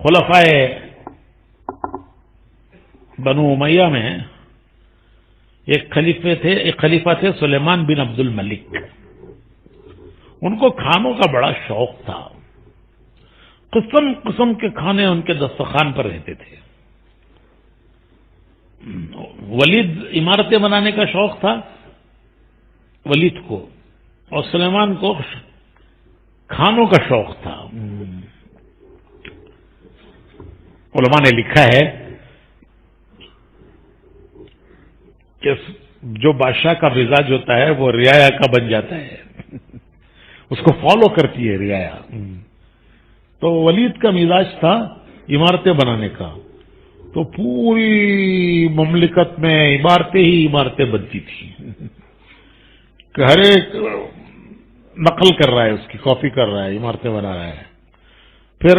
خلفائے بنو امیہ میں ایک خلیفہ تھے سلیمان بن عبد الملک. ان کو کھانوں کا بڑا شوق تھا. قسم قسم کے کھانے ان کے دسترخوان پر رہتے تھے. ولید عمارتیں بنانے کا شوق تھا ولید کو، اور سلیمان کو کھانوں کا شوق تھا. علماء نے لکھا ہے کہ جو بادشاہ کا مزاج ہوتا ہے وہ رعایا کا بن جاتا ہے، اس کو فالو کرتی ہے رعایا. تو ولید کا مزاج تھا عمارتیں بنانے کا، تو پوری مملکت میں عمارتیں ہی عمارتیں بنتی تھیں. ہر ایک نقل کر رہا ہے، اس کی کاپی کر رہا ہے، عمارتیں بنا رہا ہے. پھر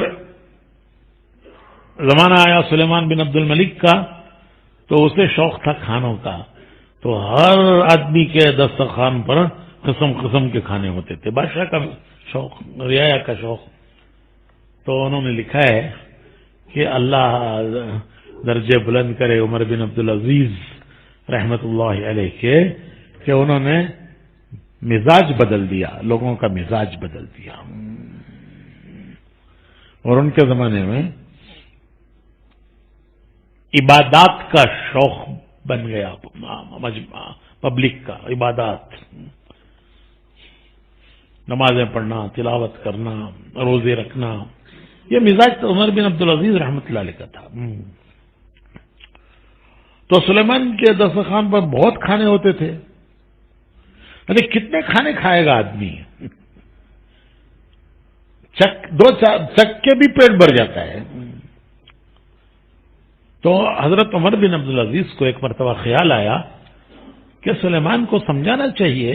زمانہ آیا سلیمان بن عبد الملک کا، تو اسے شوق تھا کھانوں کا، تو ہر آدمی کے دسترخوان پر قسم قسم کے کھانے ہوتے تھے. بادشاہ کا شوق، رعایا کا شوق. تو انہوں نے لکھا ہے کہ اللہ درجے بلند کرے عمر بن عبدالعزیز رحمت اللہ علیہ کے، کہ انہوں نے مزاج بدل دیا، لوگوں کا مزاج بدل دیا. اور ان کے زمانے میں عبادات کا شوق بن گیا، پبلک کا عبادات، نمازیں پڑھنا، تلاوت کرنا، روزے رکھنا. یہ مزاج تو عمر بن عبدالعزیز رحمۃ اللہ علیہ کا تھا. تو سلیمان کے دسترخوان پر بہت کھانے ہوتے تھے. ارے کتنے کھانے کھائے گا آدمی؟ دو چک کے بھی پیٹ بھر جاتا ہے. تو حضرت عمر بن عبدالعزیز کو ایک مرتبہ خیال آیا کہ سلیمان کو سمجھانا چاہیے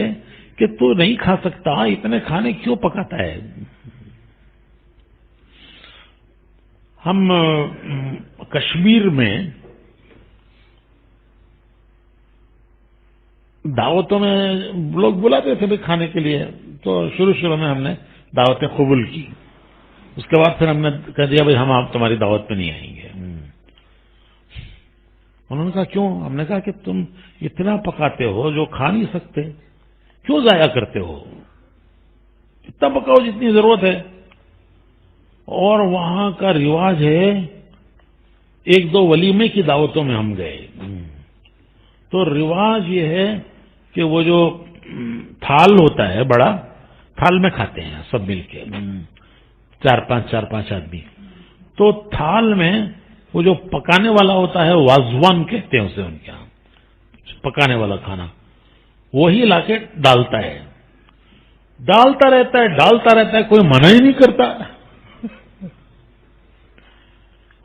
کہ تو نہیں کھا سکتا، اتنے کھانے کیوں پکاتا ہے. ہم کشمیر میں دعوتوں میں لوگ بلاتے تھے بھی کھانے کے لیے، تو شروع میں ہم نے دعوتیں قبول کی. اس کے بعد پھر ہم نے کہہ دیا بھائی ہم آپ تمہاری دعوت پہ نہیں آئیں گے. انہوں نے کہا کیوں؟ ہم نے کہا کہ تم اتنا پکاتے ہو جو کھا نہیں سکتے، کیوں ضائع کرتے ہو؟ اتنا پکاؤ جتنی ضرورت ہے. اور وہاں کا رواج ہے، ایک دو ولیمے کی دعوتوں میں ہم گئے تو رواج یہ ہے کہ وہ جو تھال ہوتا ہے بڑا، تھال میں کھاتے ہیں سب مل کے، چار پانچ آدمی. تو تھال میں وہ جو پکانے والا ہوتا ہے وازوان کہتے ہیں اسے ان کے یہاں، پکانے والا کھانا، وہی لا کے ڈالتا ہے، ڈالتا رہتا ہے، کوئی منع ہی نہیں کرتا.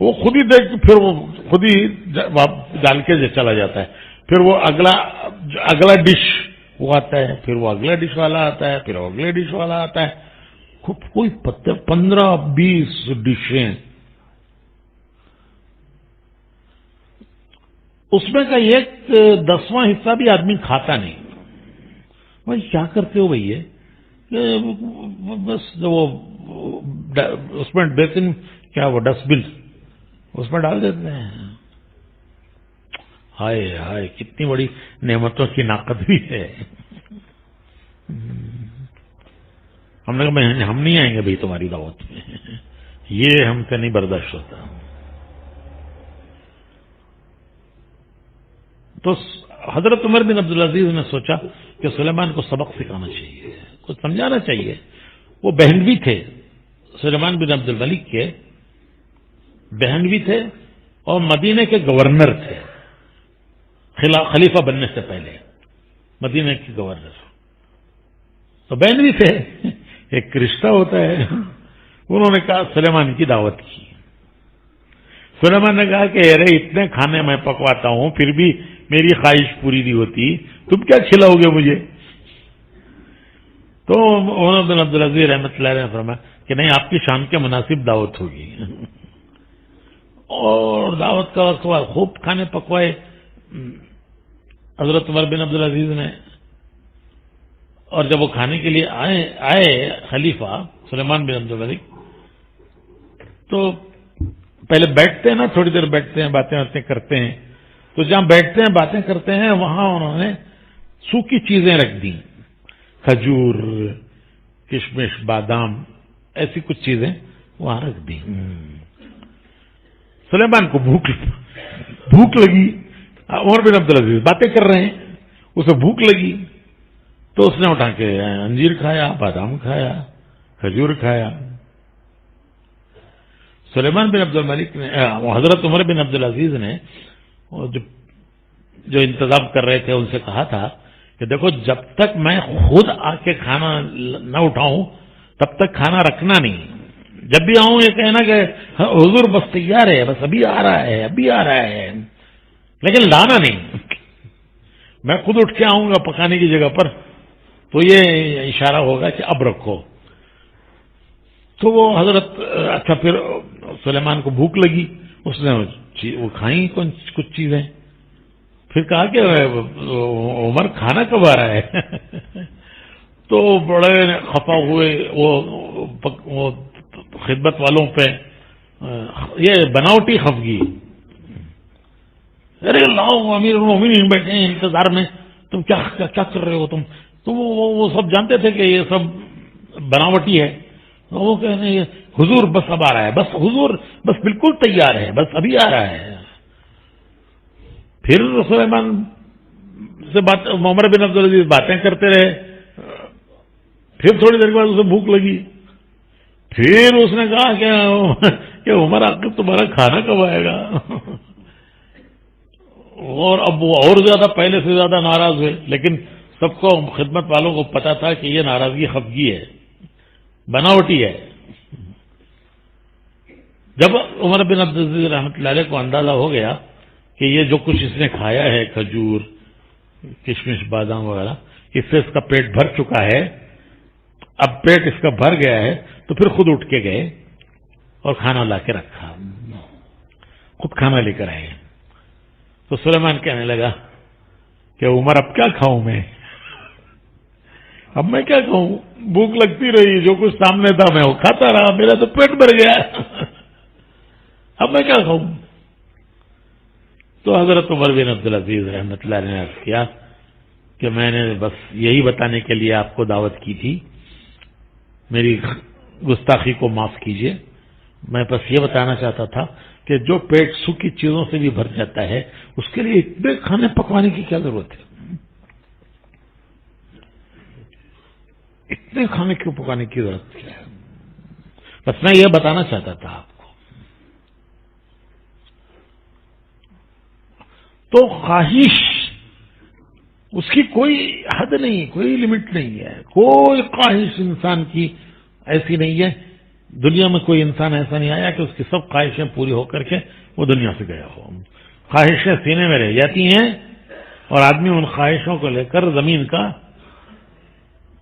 وہ خود ہی دیکھ، پھر وہ خود ہی ڈال کے چلا جاتا ہے. پھر وہ اگلا ڈش وہ آتا ہے، پھر وہ اگلا ڈش والا آتا ہے، پھر وہ اگلے ڈش والا آتا ہے. کوئی 15-20 ڈشیں. اس میں کا ایک 10واں حصہ بھی آدمی کھاتا نہیں. بھائی کیا کرتے ہو بھائی؟ بس وہ اس میں بیسن کیا، وہ ڈسٹ بن اس میں ڈال دیتے ہیں. ہائے ہائے کتنی بڑی نعمتوں کی ناقد بھی ہے. ہم نے کہا ہم نہیں آئیں گے بھائی تمہاری دعوت میں، یہ ہم سے نہیں برداشت ہوتا. تو حضرت عمر بن عبدالعزیز نے سوچا کہ سلیمان کو سبق سکھانا چاہیے، کچھ سمجھانا چاہیے. وہ بہنوی تھے، سلیمان بن عبد الملک کے بہنوی تھے اور مدینے کے گورنر تھے، خلیفہ بننے سے پہلے مدینے کے گورنر. تو بہنوی تھے، ایک رشتہ ہوتا ہے. انہوں نے کہا سلیمان کی دعوت کی. سلیمان نے کہا کہ ارے اتنے کھانے میں پکواتا ہوں پھر بھی میری خواہش پوری نہیں ہوتی، تم کیا کھلاؤ گے مجھے؟ تو عمر بن عبدالعزیز رحمۃ اللہ علیہ نے فرمایا کہ نہیں، آپ کی شان کے مناسب دعوت ہوگی. اور دعوت کا وقت ہوا، خوب کھانے پکوائے حضرت عمر بن عبدالعزیز نے. اور جب وہ کھانے کے لیے آئے خلیفہ سلیمان بن عبدالملک، تو پہلے بیٹھتے ہیں نا، تھوڑی دیر بیٹھتے ہیں، باتیں کرتے ہیں، تو جہاں بیٹھتے ہیں باتیں کرتے ہیں وہاں انہوں نے سوکھی چیزیں رکھ دی، کھجور، کشمش، بادام، ایسی کچھ چیزیں وہاں رکھ دی۔ سلیمان کو بھوک لگی، عمر بن عبدالعزیز باتیں کر رہے ہیں، اسے بھوک لگی تو اس نے اٹھا کے انجیر کھایا، بادام کھایا، کھجور کھایا۔ سلیمان بن عبد الملک نے، حضرت عمر بن عبدالعزیز نے جو انتظام کر رہے تھے ان سے کہا تھا کہ دیکھو جب تک میں خود آ کے کھانا نہ اٹھاؤں تب تک کھانا رکھنا نہیں، جب بھی آؤں یہ کہنا کہ حضور بس تیار ہے، بس ابھی آ رہا ہے، ابھی آ رہا ہے، لیکن لانا نہیں۔ میں خود اٹھ کے آؤں گا پکانے کی جگہ پر تو یہ اشارہ ہوگا کہ اب رکھو۔ تو وہ حضرت، اچھا پھر سلیمان کو بھوک لگی، اس نے وہ کھائیں کچھ چیزیں، پھر کہا کہ عمر کھانا کب آ رہا ہے؟ تو بڑے خفا ہوئے وہ خدمت والوں پہ، یہ بناوٹی خفگی، ارے لاؤ امیر المومنین بیٹھے ہیں انتظار میں، تم کیا کر رہے ہو تم؟ تو وہ سب جانتے تھے کہ یہ سب بناوٹی ہے، وہ کہنے ہیں حضور بس اب آ رہا ہے، بس حضور بس بالکل تیار ہے، بس ابھی آ رہا ہے۔ پھر سلیمان سے عمر بن عبدالعزیز باتیں کرتے رہے، پھر تھوڑی دیر کے بعد اسے بھوک لگی، پھر اس نے کہا کہ عمر آخر تمہارا کھانا کب آئے گا؟ اور اب وہ اور زیادہ، پہلے سے زیادہ ناراض ہوئے، لیکن سب کو، خدمت والوں کو پتا تھا کہ یہ ناراضگی خفگی ہے، بناوٹی ہے۔ جب عمر بن عبدالعزیز رحمۃ اللہ علیہ کو اندازہ ہو گیا کہ یہ جو کچھ اس نے کھایا ہے، کھجور، کشمش، بادام وغیرہ، اس سے اس کا پیٹ بھر چکا ہے، اب پیٹ اس کا بھر گیا ہے، تو پھر خود اٹھ کے گئے اور کھانا لا کے رکھا، خود کھانا لے کر آئے۔ تو سلیمان کہنے لگا کہ عمر اب کیا کھاؤں میں، اب میں کیا کھاؤں، بھوک لگتی رہی، جو کچھ سامنے تھا میں وہ کھاتا رہا، میرا تو پیٹ بھر گیا، اب میں کیا کھاؤں؟ تو حضرت عمر بن عبدالعزیز رحمۃ اللہ علیہ نے عرض کیا کہ میں نے بس یہی بتانے کے لیے آپ کو دعوت کی تھی، میری گستاخی کو معاف کیجیے، میں بس یہ بتانا چاہتا تھا کہ جو پیٹ سوکھی چیزوں سے بھی بھر جاتا ہے اس کے لیے اتنے کھانے پکوانے کی کیا ضرورت ہے، اتنے کھانے کیوں پکانے کی ضرورت کیا ہے؟ بس میں یہ بتانا چاہتا تھا آپ کو۔ تو خواہش، اس کی کوئی حد نہیں، کوئی لمٹ نہیں ہے، کوئی خواہش انسان کی ایسی نہیں ہے، دنیا میں کوئی انسان ایسا نہیں آیا کہ اس کی سب خواہشیں پوری ہو کر کے وہ دنیا سے گیا ہو۔ خواہشیں سینے میں رہ جاتی ہیں اور آدمی ان خواہشوں کو لے کر زمین کا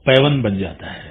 پیون بن جاتا ہے۔